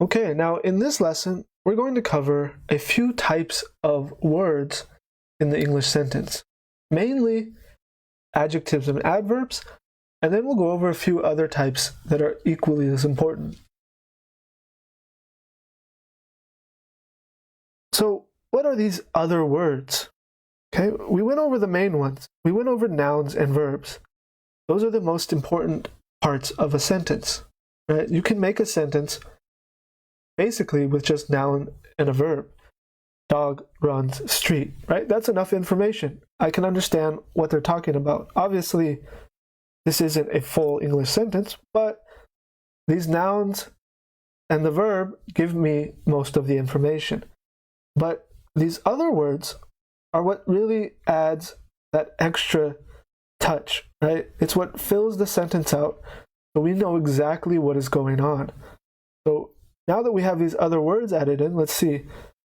Okay, now in this lesson, we're going to cover a few types of words in the English sentence, mainly adjectives and adverbs, and then we'll go over a few other types that are equally as important. So, what are these other words? Okay, we went over the main ones. We went over nouns and verbs. Those are the most important parts of a sentence, right? You can make a sentence basically with just noun and a verb. Dog runs street, right? That's enough information. I can understand what they're talking about. Obviously, this isn't a full English sentence, but these nouns and the verb give me most of the information. But these other words are what really adds that extra touch, right? It's what fills the sentence out so we know exactly what is going on. So now that we have these other words added in, let's see.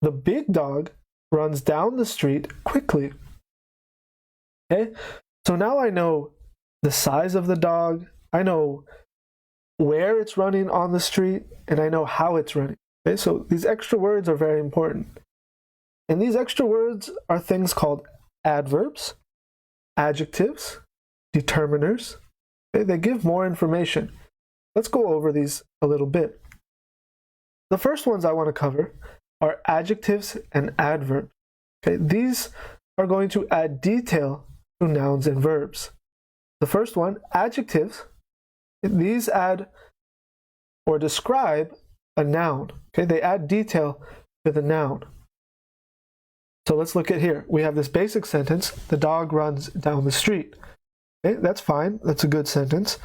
The big dog runs down the street quickly. Okay, so now I know the size of the dog, I know where it's running on the street, and I know how it's running. Okay, so these extra words are very important. And these extra words are things called adverbs, adjectives, determiners. Okay, they give more information. Let's go over these a little bit. The first ones I want to cover are adjectives and adverbs. Okay, these are going to add detail to nouns and verbs. The first one, adjectives, these add or describe a noun. Okay, they add detail to the noun. So let's look at here. We have this basic sentence, the dog runs down the street. Okay, that's fine, that's a good sentence.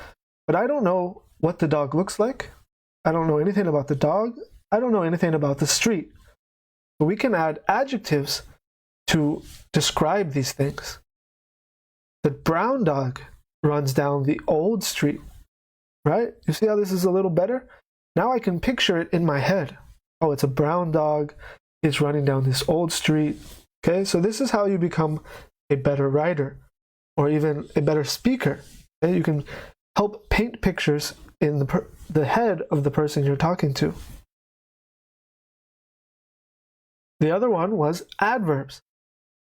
But I don't know what the dog looks like. I don't know anything about the dog. I don't know anything about the street. So we can add adjectives to describe these things. The brown dog runs down the old street, right? You see how this is a little better? Now I can picture it in my head. Oh, it's a brown dog. It's running down this old street. Okay, so this is how you become a better writer or even a better speaker. Okay? You can help paint pictures in the head of the person you're talking to. The other one was adverbs,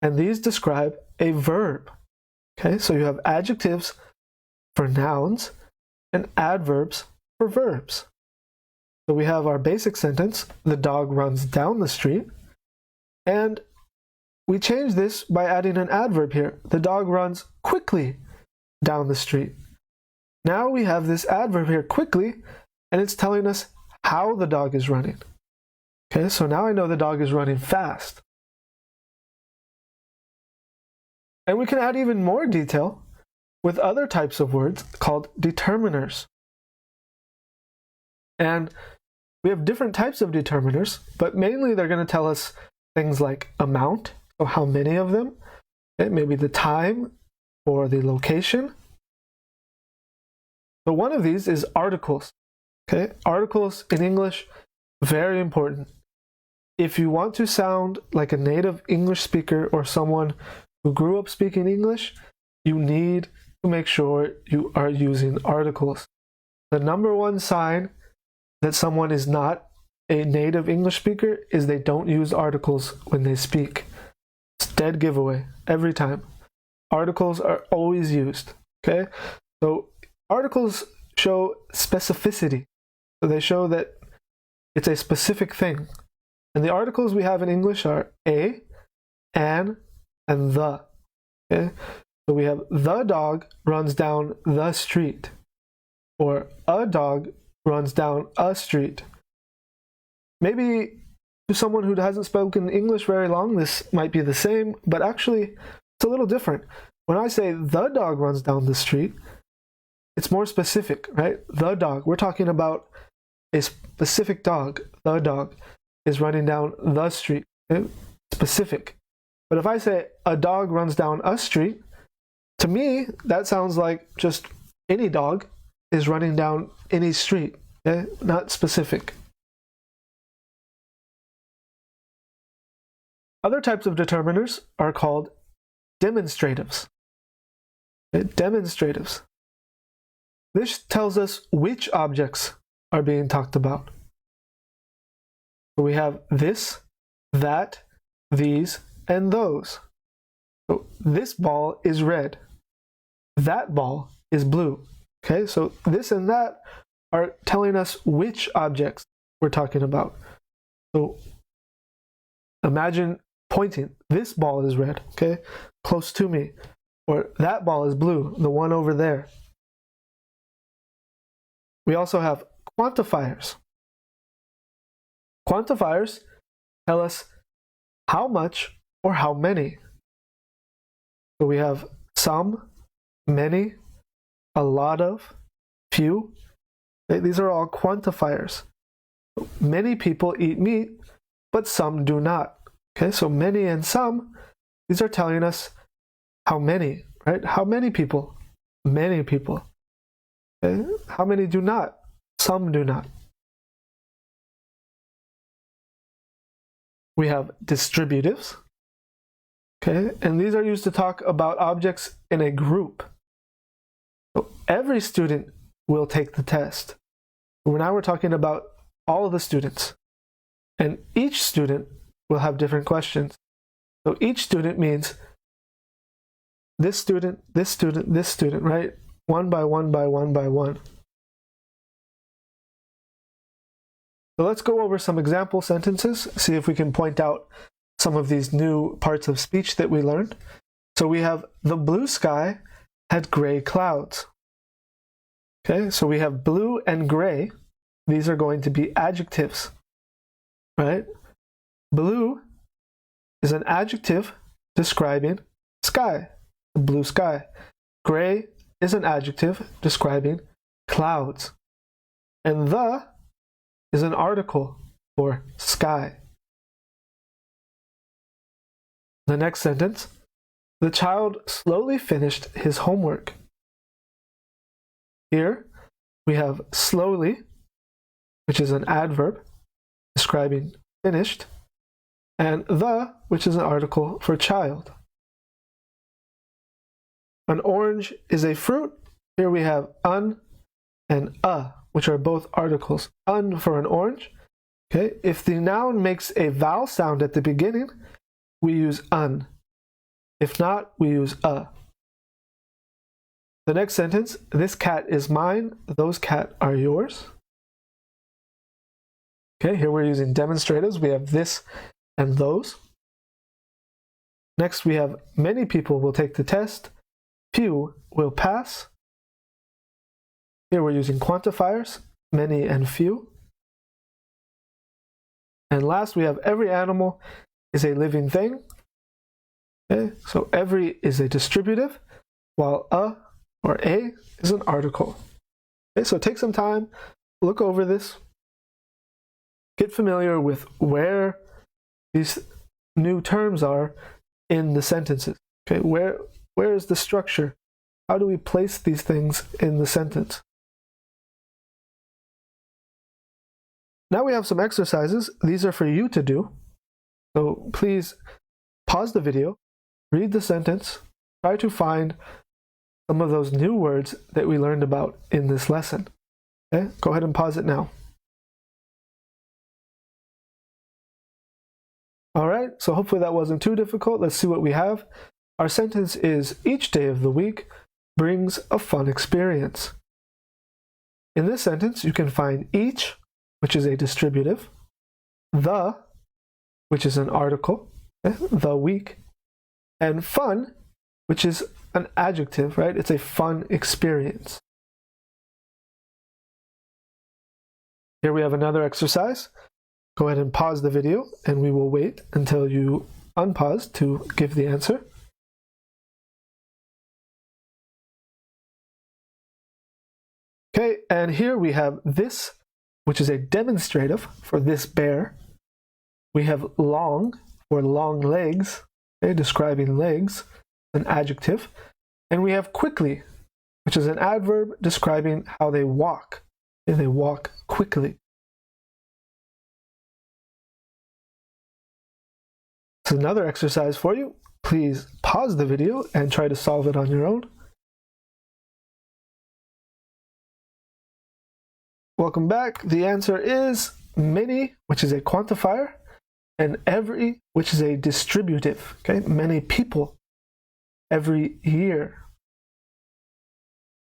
and these describe a verb. Okay, so you have adjectives for nouns and adverbs for verbs. So we have our basic sentence, the dog runs down the street, and we change this by adding an adverb here. The dog runs quickly down the street. Now we have this adverb here, quickly, and it's telling us how the dog is running. Okay, so now I know the dog is running fast. And we can add even more detail with other types of words called determiners. And we have different types of determiners, but mainly they're going to tell us things like amount, so how many of them, okay, maybe the time or the location. So one of these is articles. Okay, articles in English, very important. If you want to sound like a native English speaker or someone who grew up speaking English, you need to make sure you are using articles. The number one sign that someone is not a native English speaker is they don't use articles when they speak. It's dead giveaway every time. Articles are always used. Okay, so articles show specificity. So they show that it's a specific thing. And the articles we have in English are a, an, and the. Okay, so we have the dog runs down the street, or a dog runs down a street. Maybe to someone who hasn't spoken English very long, this might be the same, but actually it's a little different. When I say the dog runs down the street, it's more specific, right? The dog, we're talking about a specific dog. The dog is running down the street, okay? Specific. But if I say a dog runs down a street, to me, that sounds like just any dog is running down any street, okay? Not specific. Other types of determiners are called demonstratives. Okay? Demonstratives. This tells us which objects are being talked about. So we have this, that, these, and those. So this ball is red. That ball is blue. Okay, so this and that are telling us which objects we're talking about. So imagine pointing. This ball is red, okay, close to me. Or that ball is blue, the one over there. We also have quantifiers. Quantifiers tell us how much or how many. So we have some, many, a lot of, few. Okay, these are all quantifiers. Many people eat meat, but some do not. Okay, so many and some, these are telling us how many, right? How many people? Many people. Okay, how many do not? Some do not. We have distributives. Okay, and these are used to talk about objects in a group. So every student will take the test. Now we're talking about all of the students. And each student will have different questions. So each student means this student, this student, this student, right? One by one by one by one. So let's go over some example sentences, see if we can point out some of these new parts of speech that we learned. So we have the blue sky had gray clouds. Okay, so we have blue and gray. These are going to be adjectives, right? Blue is an adjective describing sky, the blue sky. Gray is an adjective describing clouds. And the is an article for sky. The next sentence, the child slowly finished his homework. Here we have slowly, which is an adverb describing finished, and the, which is an article for child. An orange is a fruit. Here we have an and a, which are both articles. An for an orange. Okay, if the noun makes a vowel sound at the beginning, we use an. If not, we use a. The next sentence, this cat is mine, those cat are yours. Okay, here we're using demonstratives. We have this and those. Next we have many people will take the test, few will pass. Here we're using quantifiers, many and few. And last we have every animal is a living thing. Okay, so every is a distributive, while a or a is an article. Okay, so take some time, look over this, get familiar with where these new terms are in the sentences. Okay, where is the structure? How do we place these things in the sentence? Now we have some exercises. These are for you to do. So please pause the video, read the sentence, try to find some of those new words that we learned about in this lesson. Okay, go ahead and pause it now. All right, so hopefully that wasn't too difficult. Let's see what we have. Our sentence is, each day of the week brings a fun experience. In this sentence, you can find each, which is a distributive, the, which is an article, okay, the week, and fun, which is an adjective, right? It's a fun experience. Here we have another exercise. Go ahead and pause the video, and we will wait until you unpause to give the answer. Okay, and here we have this, which is a demonstrative for this bear. We have long for long legs, okay, describing legs, an adjective. And we have quickly, which is an adverb describing how they walk. And they walk quickly. It's another exercise for you. Please pause the video and try to solve it on your own. Welcome back. The answer is many, which is a quantifier, and every, which is a distributive. Okay, many people every year.